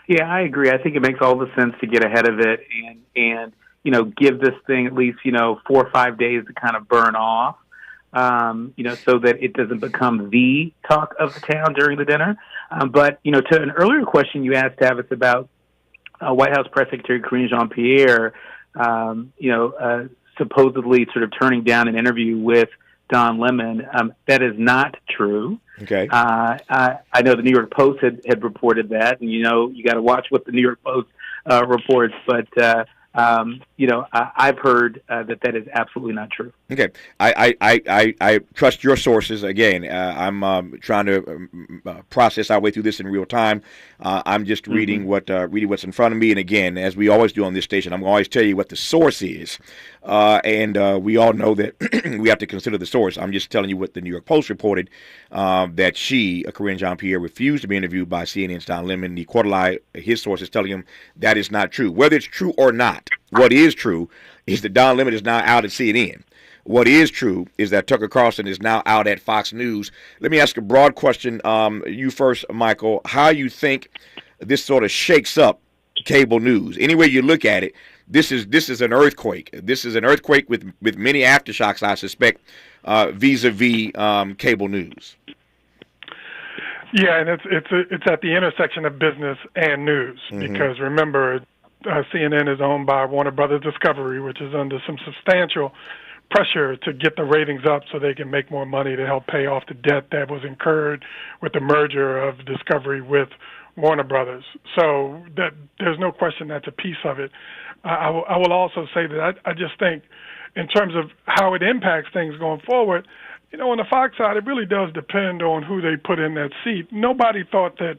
Yeah, I agree. I think it makes all the sense to get ahead of it and give this thing at least 4 or 5 days to kind of burn off, so that it doesn't become the talk of the town during the dinner. But to an earlier question you asked, Tavis, about White House Press Secretary Karine Jean-Pierre, supposedly sort of turning down an interview with Don Lemon. That is not true. Okay. I know the New York Post had reported that, and you got to watch what the New York Post reports. But I've heard that is absolutely not true. Okay, I trust your sources. Again, I'm trying to process our way through this in real time. I'm just reading what's in front of me. And again, as we always do on this station, I'm going to always tell you what the source is. And we all know that we have to consider the source. I'm just telling you what the New York Post reported, that Karine Jean-Pierre, refused to be interviewed by CNN's Don Lemon. Nicolai, his source, is telling him that is not true. Whether it's true or not, what is true is that Don Lemon is now out at CNN. What is true is that Tucker Carlson is now out at Fox News. Let me ask a broad question. You first, Michael. How you think this sort of shakes up cable news? Any way you look at it, this is an earthquake. This is an earthquake with many aftershocks, I suspect, vis-a-vis cable news. Yeah, and it's at the intersection of business and news, because remember, CNN is owned by Warner Brothers Discovery, which is under some substantial pressure to get the ratings up so they can make more money to help pay off the debt that was incurred with the merger of Discovery with Warner Brothers. So that there's no question that's a piece of it. I will also say that I just think in terms of how it impacts things going forward, on the Fox side, it really does depend on who they put in that seat. Nobody thought that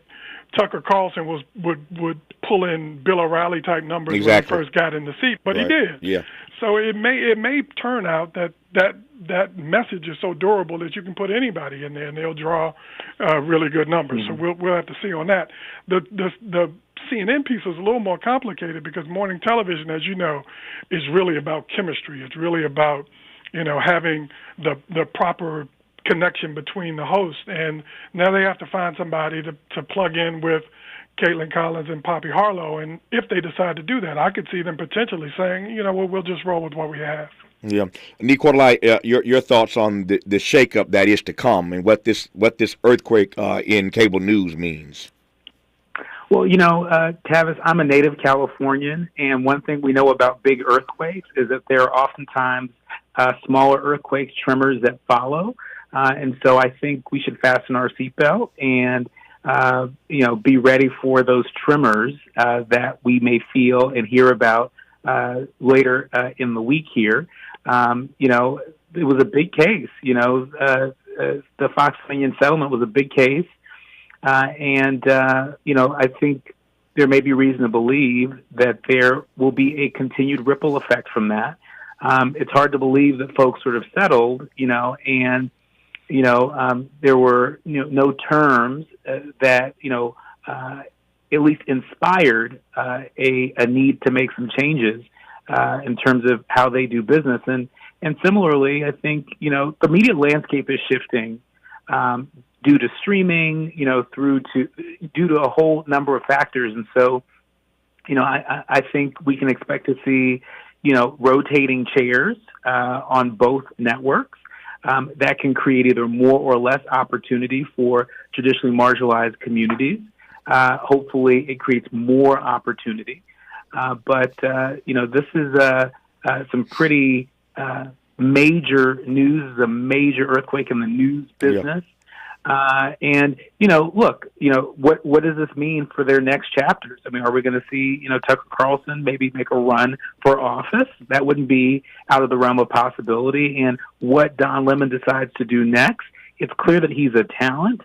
Tucker Carlson would pull in Bill O'Reilly type numbers when he first got in the seat, but he did. Yeah. So it may turn out that message is so durable that you can put anybody in there and they'll draw really good numbers. So we'll have to see on that. The CNN piece is a little more complicated because morning television, as you know, is really about chemistry. It's really about having the proper connection between the hosts, and now they have to find somebody to plug in with Caitlin Collins and Poppy Harlow, and if they decide to do that, I could see them potentially saying, we'll just roll with what we have. Yeah, Nicolai, your thoughts on the shakeup that is to come, and what this earthquake in cable news means? Well, Tavis, I'm a native Californian, and one thing we know about big earthquakes is that there are oftentimes smaller earthquakes, tremors that follow. And so I think we should fasten our seatbelt and, be ready for those tremors that we may feel and hear about later in the week here. It was a big case. The Fox Dominion settlement was a big case. I think there may be reason to believe that there will be a continued ripple effect from that. It's hard to believe that folks sort of settled, and there were no terms that at least inspired a need to make some changes in terms of how they do business. And similarly, I think the media landscape is shifting due to streaming, due to a whole number of factors. And so, I think we can expect to see, rotating chairs on both networks. That can create either more or less opportunity for traditionally marginalized communities. Hopefully it creates more opportunity. But this is some pretty major news. This is a major earthquake in the news business. What does this mean for their next chapters? I mean, are we going to see, Tucker Carlson maybe make a run for office? That wouldn't be out of the realm of possibility. And what Don Lemon decides to do next, it's clear that he's a talent.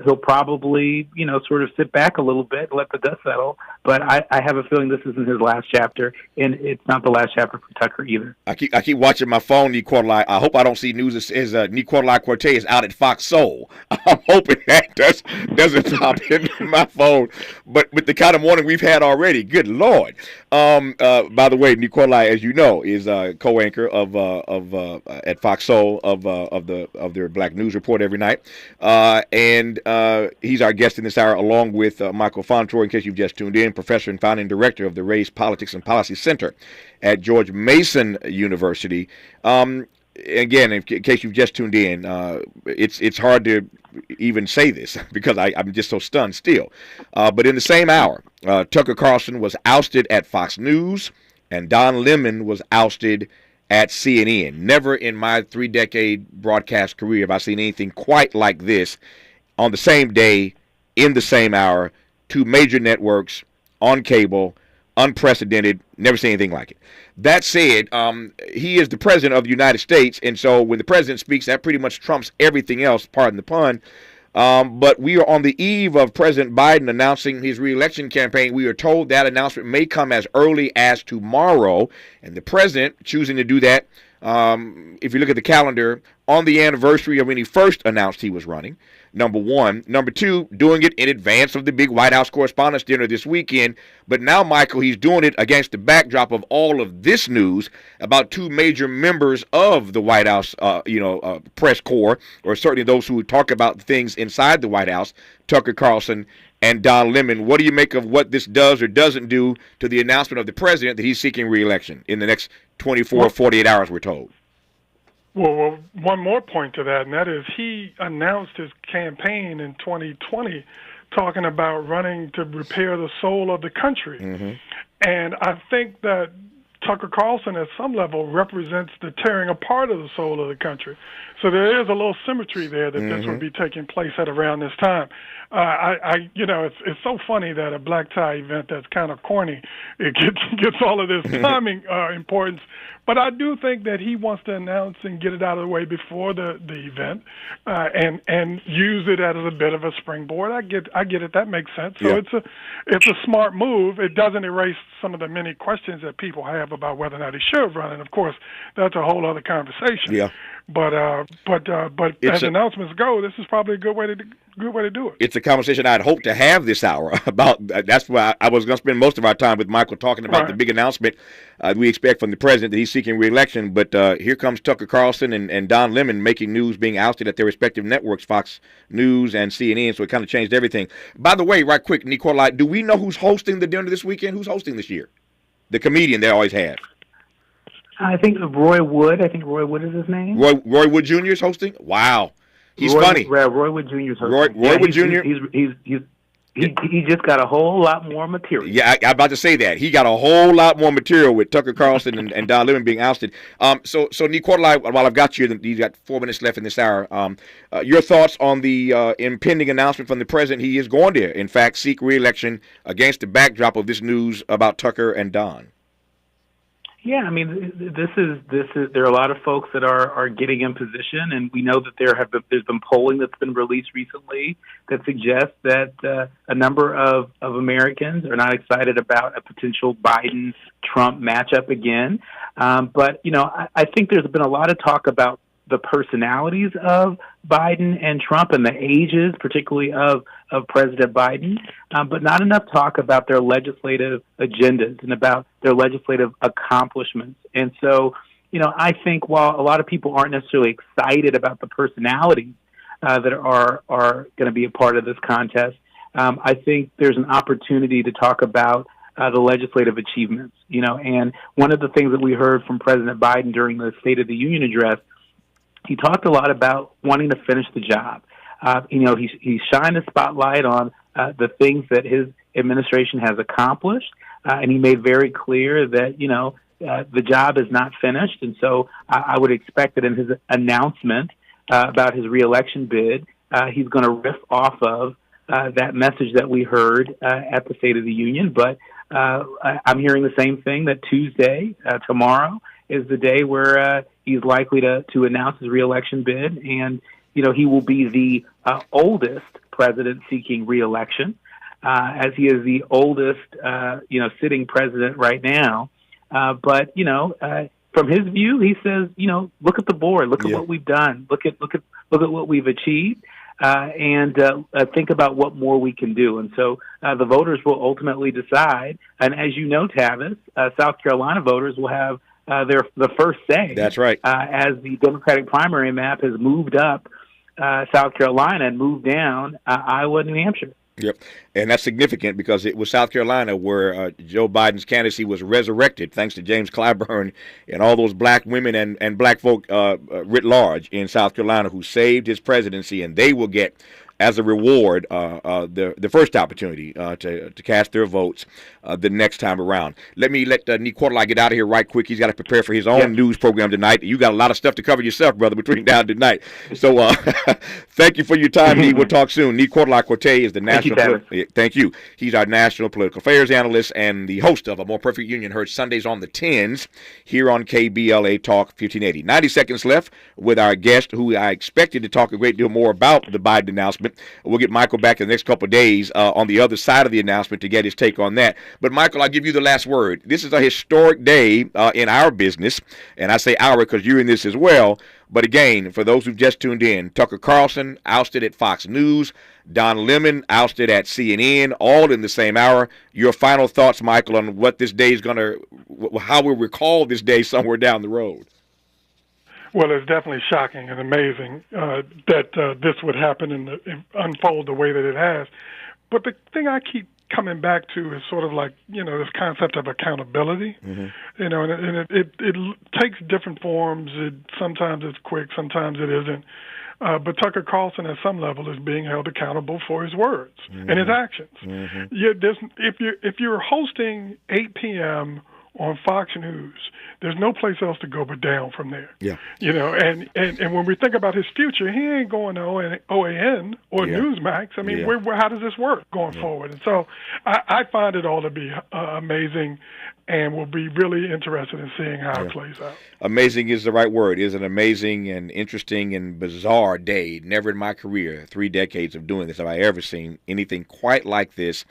He'll probably, sort of sit back a little bit, let the dust settle. But I have a feeling this isn't his last chapter, and it's not the last chapter for Tucker either. I keep watching my phone, Nicolai. I hope I don't see news that says Nicolai Cortez out at Fox Soul. I'm hoping that doesn't pop into my phone. But with the kind of morning we've had already, good Lord. By the way, Nicolai, as you know, is co-anchor of at Fox Soul of their Black News Report every night, and he's our guest in this hour, along with Michael Fontour, in case you've just tuned in, professor and founding director of the Race, Politics, and Policy Center at George Mason University. Again, in case you've just tuned in, it's hard to even say this because I'm just so stunned still. But in the same hour, Tucker Carlson was ousted at Fox News, and Don Lemon was ousted at CNN. Never in my 3-decade broadcast career have I seen anything quite like this on the same day, in the same hour, 2 major networks on cable, unprecedented, never seen anything like it. That said, he is the president of the United States, and so when the president speaks, that pretty much trumps everything else, pardon the pun. But we are on the eve of President Biden announcing his re-election campaign. We are told that announcement may come as early as tomorrow, and the president choosing to do that, if you look at the calendar, on the anniversary of when he first announced he was running, number one. Number two, doing it in advance of the big White House Correspondents' Dinner this weekend. But now, Michael, he's doing it against the backdrop of all of this news about 2 major members of the White House, press corps, or certainly those who talk about things inside the White House, Tucker Carlson and Don Lemon. What do you make of what this does or doesn't do to the announcement of the president that he's seeking re-election in the next 24 or 48 hours, we're told? Well, one more point to that, and that is he announced his campaign in 2020 talking about running to repair the soul of the country. Mm-hmm. And I think that Tucker Carlson at some level represents the tearing apart of the soul of the country. So there is a little symmetry there that this would be taking place at around this time. It's so funny that a black tie event that's kind of corny, it gets all of this timing importance. But I do think that he wants to announce and get it out of the way before the event, and use it as a bit of a springboard. I get it. That makes sense. So it's a smart move. It doesn't erase some of the many questions that people have about whether or not he should run. And of course, that's a whole other conversation. Yeah. But as announcements go, this is probably a good way to do it. It's a conversation I'd hoped to have this hour about. That's why I was going to spend most of our time with Michael talking about the big announcement we expect from the president that he's seeking re-election. But here comes Tucker Carlson and Don Lemon making news, being ousted at their respective networks, Fox News and CNN. So it kind of changed everything. By the way, right quick, Nicolai, do we know who's hosting the dinner this weekend? Who's hosting this year? The comedian they always have. I think Roy Wood. I think Roy Wood is his name. Roy Wood Jr. is hosting? Wow. He's funny. Roy Wood Jr. is hosting. Roy Wood Jr.? He just got a whole lot more material. Yeah, I'm about to say that. He got a whole lot more material with Tucker Carlson and Don Lemon being ousted. So Nicola, while I've got you, you've got 4 minutes left in this hour. Your thoughts on the impending announcement from the president? He is going to, in fact, seek re-election against the backdrop of this news about Tucker and Don. Yeah, I mean, this is. There are a lot of folks that are getting in position, and we know that there's been polling that's been released recently that suggests that a number of Americans are not excited about a potential Biden-Trump matchup again. But I think there's been a lot of talk about the personalities of Biden and Trump and the ages, particularly of President Biden, but not enough talk about their legislative agendas and about their legislative accomplishments. And so, I think while a lot of people aren't necessarily excited about the personalities that are going to be a part of this contest, I think there's an opportunity to talk about the legislative achievements. And one of the things that we heard from President Biden during the State of the Union address, he talked a lot about wanting to finish the job. He shined a spotlight on the things that his administration has accomplished, and he made very clear that, the job is not finished. And so I would expect that in his announcement about his reelection bid, he's going to riff off of that message that we heard at the State of the Union. But I'm hearing the same thing, that Tuesday, tomorrow, is the day where he's likely to announce his reelection bid, and he will be the oldest president seeking reelection, as he is the oldest sitting president right now. But from his view, he says, look at the board, look at what we've done, look at what we've achieved, and think about what more we can do. And so the voters will ultimately decide. And as you know, Tavis, South Carolina voters will have the first say. That's right. As the Democratic primary map has moved up South Carolina and moved down Iowa and New Hampshire. Yep, and that's significant because it was South Carolina where Joe Biden's candidacy was resurrected thanks to James Clyburn and all those black women and black folk writ large in South Carolina who saved his presidency, and they will get, as a reward, the first opportunity to cast their votes the next time around. Let Nicola get out of here right quick. He's got to prepare for his own news program tonight. You got a lot of stuff to cover yourself, brother, between now and tonight. So thank you for your time, We'll talk soon. Nicola Corte is the national. Thank you. He's our national political affairs analyst and the host of A More Perfect Union, heard Sundays on the 10s here on KBLA Talk 1580. 90 seconds left with our guest, who I expected to talk a great deal more about the Biden announcement. We'll get Michael back in the next couple of days on the other side of the announcement to get his take on that. But, Michael, I'll give you the last word. This is a historic day in our business, and I say our because you're in this as well. But, again, for those who've just tuned in, Tucker Carlson ousted at Fox News, Don Lemon ousted at CNN, all in the same hour. Your final thoughts, Michael, on what this day is going to – how we'll recall this day somewhere down the road. Well, it's definitely shocking and amazing that this would happen and unfold the way that it has. But the thing I keep coming back to is sort of like, this concept of accountability. Mm-hmm. And it takes different forms. Sometimes it's quick, sometimes it isn't. But Tucker Carlson, at some level, is being held accountable for his words and his actions. Mm-hmm. If you're hosting 8 p.m. on Fox News, there's no place else to go but down from there. Yeah. And when we think about his future, he ain't going to OAN or Newsmax. I mean, how does this work going forward? And so I find it all to be amazing, and will be really interested in seeing how it plays out. Amazing is the right word. It is an amazing and interesting and bizarre day. Never in my career, 3 decades of doing this, have I ever seen anything quite like this,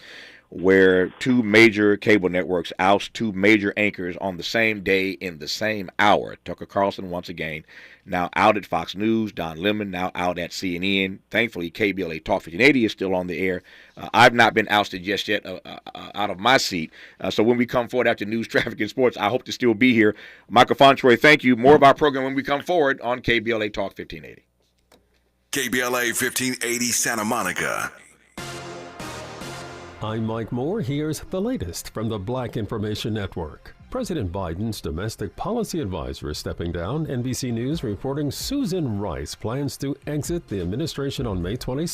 where 2 major cable networks oust 2 major anchors on the same day in the same hour. Tucker Carlson, once again, now out at Fox News. Don Lemon now out at CNN. Thankfully, KBLA Talk 1580 is still on the air. I've not been ousted just yet out of my seat. So when we come forward after news, traffic, and sports, I hope to still be here. Michael Fontroy, thank you. More of our program when we come forward on KBLA Talk 1580. KBLA 1580 Santa Monica. I'm Mike Moore. Here's the latest from the Black Information Network. President Biden's domestic policy advisor is stepping down. NBC News reporting Susan Rice plans to exit the administration on May 26.